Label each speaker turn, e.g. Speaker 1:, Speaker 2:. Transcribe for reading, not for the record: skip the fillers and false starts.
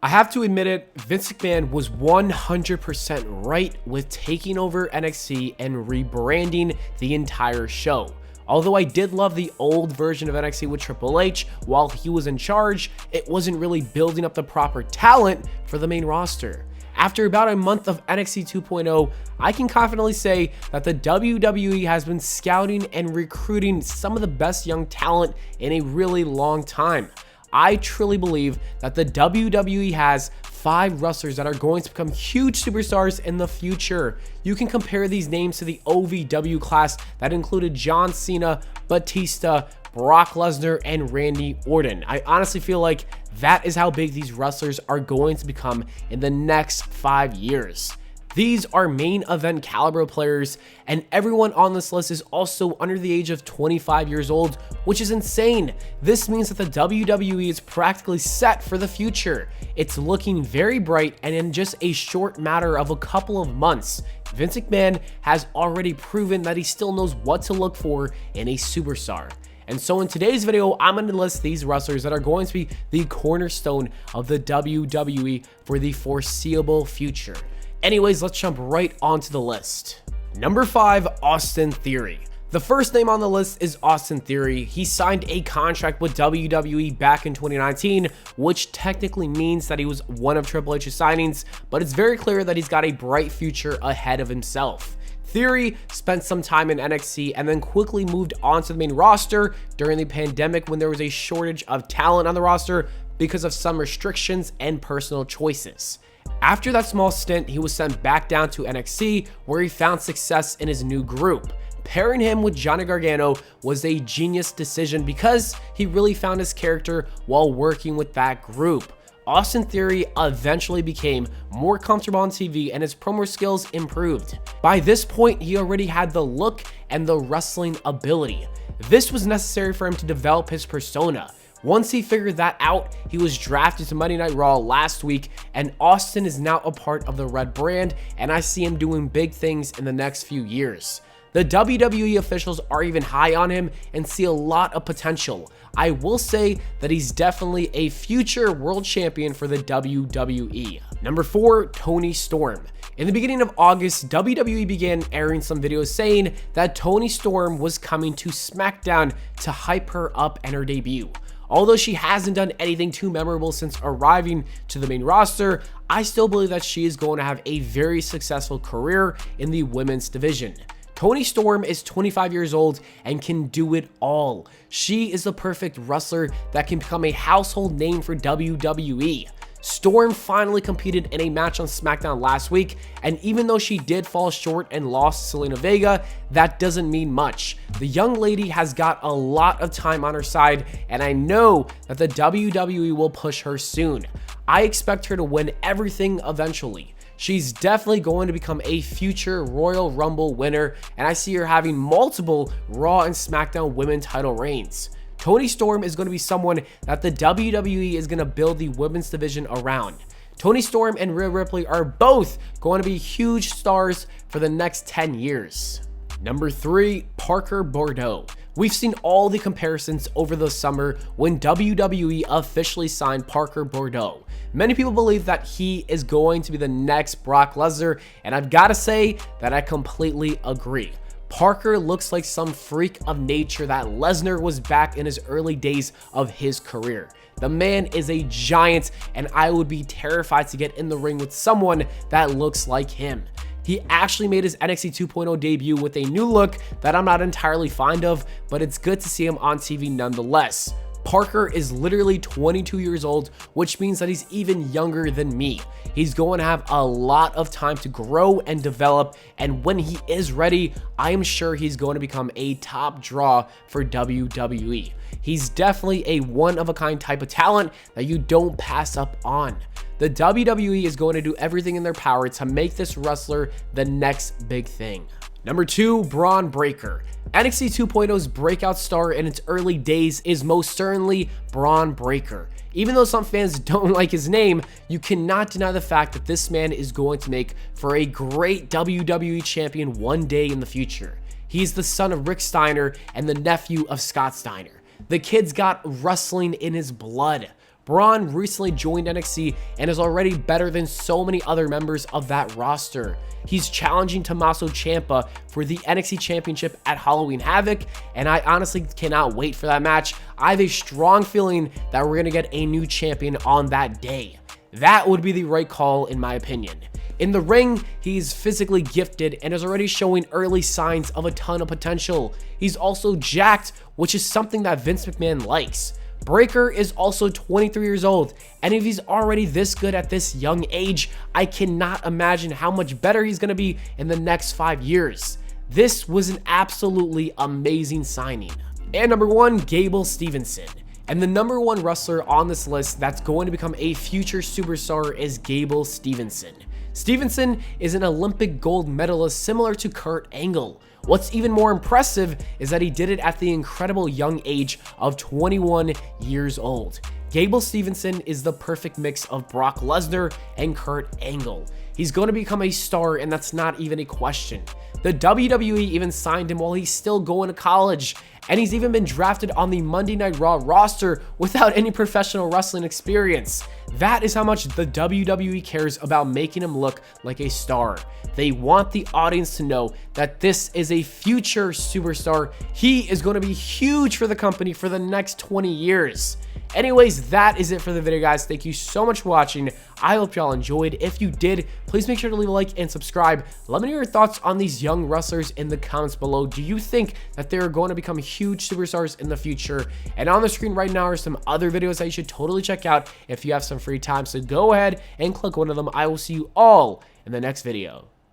Speaker 1: I have to admit it, Vince McMahon was 100% right with taking over NXT and rebranding the entire show. Although I did love the old version of NXT with Triple H while he was in charge, it wasn't really building up the proper talent for the main roster. After about a month of NXT 2.0, I can confidently say that the WWE has been scouting and recruiting some of the best young talent in a really long time. I truly believe that the WWE has 5 wrestlers that are going to become huge superstars in the future. You can compare these names to the OVW class that included John Cena, Batista, Brock Lesnar, and Randy Orton. I honestly feel like that is how big these wrestlers are going to become in the next 5 years. These are main event caliber players, and everyone on this list is also under the age of 25 years old, which is insane. This means that the WWE is practically set for the future. It's looking very bright, and in just a short matter of a couple of months, Vince McMahon has already proven that he still knows what to look for in a superstar. And so in today's video, I'm going to list these wrestlers that are going to be the cornerstone of the WWE for the foreseeable future. Anyways, let's jump right onto the list. Number 5, Austin Theory. The first name on the list is Austin Theory. He signed a contract with WWE back in 2019, which technically means that he was one of Triple H's signings, but it's very clear that he's got a bright future ahead of himself. Theory spent some time in NXT and then quickly moved on to the main roster during the pandemic when there was a shortage of talent on the roster because of some restrictions and personal choices. After that small stint, he was sent back down to NXT, where he found success in his new group. Pairing him with Johnny Gargano was a genius decision because he really found his character while working with that group. Austin Theory eventually became more comfortable on TV and his promo skills improved. By this point, he already had the look and the wrestling ability. This was necessary for him to develop his persona. Once he figured that out, he was drafted to Monday Night Raw last week, and Austin is now a part of the Red brand, and I see him doing big things in the next few years. The WWE officials are even high on him and see a lot of potential. I will say that he's definitely a future world champion for the WWE. Number 4, Toni Storm. In the beginning of August, WWE began airing some videos saying that Toni Storm was coming to SmackDown to hype her up and her debut. Although she hasn't done anything too memorable since arriving to the main roster, I still believe that she is going to have a very successful career in the women's division. Toni Storm is 25 years old and can do it all. She is the perfect wrestler that can become a household name for WWE. Storm finally competed in a match on SmackDown last week, and even though she did fall short and lost to Zelina Vega, that doesn't mean much. The young lady has got a lot of time on her side, and I know that the WWE will push her soon. I expect her to win everything eventually. She's definitely going to become a future Royal Rumble winner, and I see her having multiple Raw and SmackDown women title reigns. Toni Storm is going to be someone that the WWE is going to build the women's division around. Toni Storm and Rhea Ripley are both going to be huge stars for the next 10 years. Number 3, Parker Bordeaux. We've seen all the comparisons over the summer when WWE officially signed Parker Bordeaux. Many people believe that he is going to be the next Brock Lesnar, and I've got to say that I completely agree. Parker looks like some freak of nature that Lesnar was back in his early days of his career. The man is a giant, and I would be terrified to get in the ring with someone that looks like him. He actually made his NXT 2.0 debut with a new look that I'm not entirely fond of, but it's good to see him on TV nonetheless. Parker is literally 22 years old, which means that he's even younger than me. He's going to have a lot of time to grow and develop, and when he is ready, I am sure he's going to become a top draw for WWE. He's definitely a one-of-a-kind type of talent that you don't pass up on. The WWE is going to do everything in their power to make this wrestler the next big thing. Number 2, Bron Breakker. NXT 2.0's breakout star in its early days is most certainly Bron Breakker. Even though some fans don't like his name, you cannot deny the fact that this man is going to make for a great WWE champion one day in the future. He's the son of Rick Steiner and the nephew of Scott Steiner. The kid's got wrestling in his blood. Braun recently joined NXT and is already better than so many other members of that roster. He's challenging Tommaso Ciampa for the NXT Championship at Halloween Havoc, and I honestly cannot wait for that match. I have a strong feeling that we're going to get a new champion on that day. That would be the right call in my opinion. In the ring, he's physically gifted and is already showing early signs of a ton of potential. He's also jacked, which is something that Vince McMahon likes. Breakker is also 23 years old, and if he's already this good at this young age, I cannot imagine how much better he's going to be in the next 5 years. This was an absolutely amazing signing. And number 1, Gable Stevenson. And the number 1 wrestler on this list that's going to become a future superstar is Gable Stevenson. Stevenson is an Olympic gold medalist similar to Kurt Angle. What's even more impressive is that he did it at the incredible young age of 21 years old. Gable Stevenson is the perfect mix of Brock Lesnar and Kurt Angle. He's going to become a star, and that's not even a question. The WWE even signed him while he's still going to college, and he's even been drafted on the Monday Night Raw roster without any professional wrestling experience. That is how much the WWE cares about making him look like a star. They want the audience to know that this is a future superstar. He is going to be huge for the company for the next 20 years. Anyways, that is it for the video, guys. Thank you so much for watching. I hope y'all enjoyed. If you did, please make sure to leave a like and subscribe. Let me know your thoughts on these young wrestlers in the comments below. Do you think that they're going to become huge superstars in the future? And on the screen right now are some other videos that you should totally check out if you have some free time. So go ahead and click one of them. I will see you all in the next video.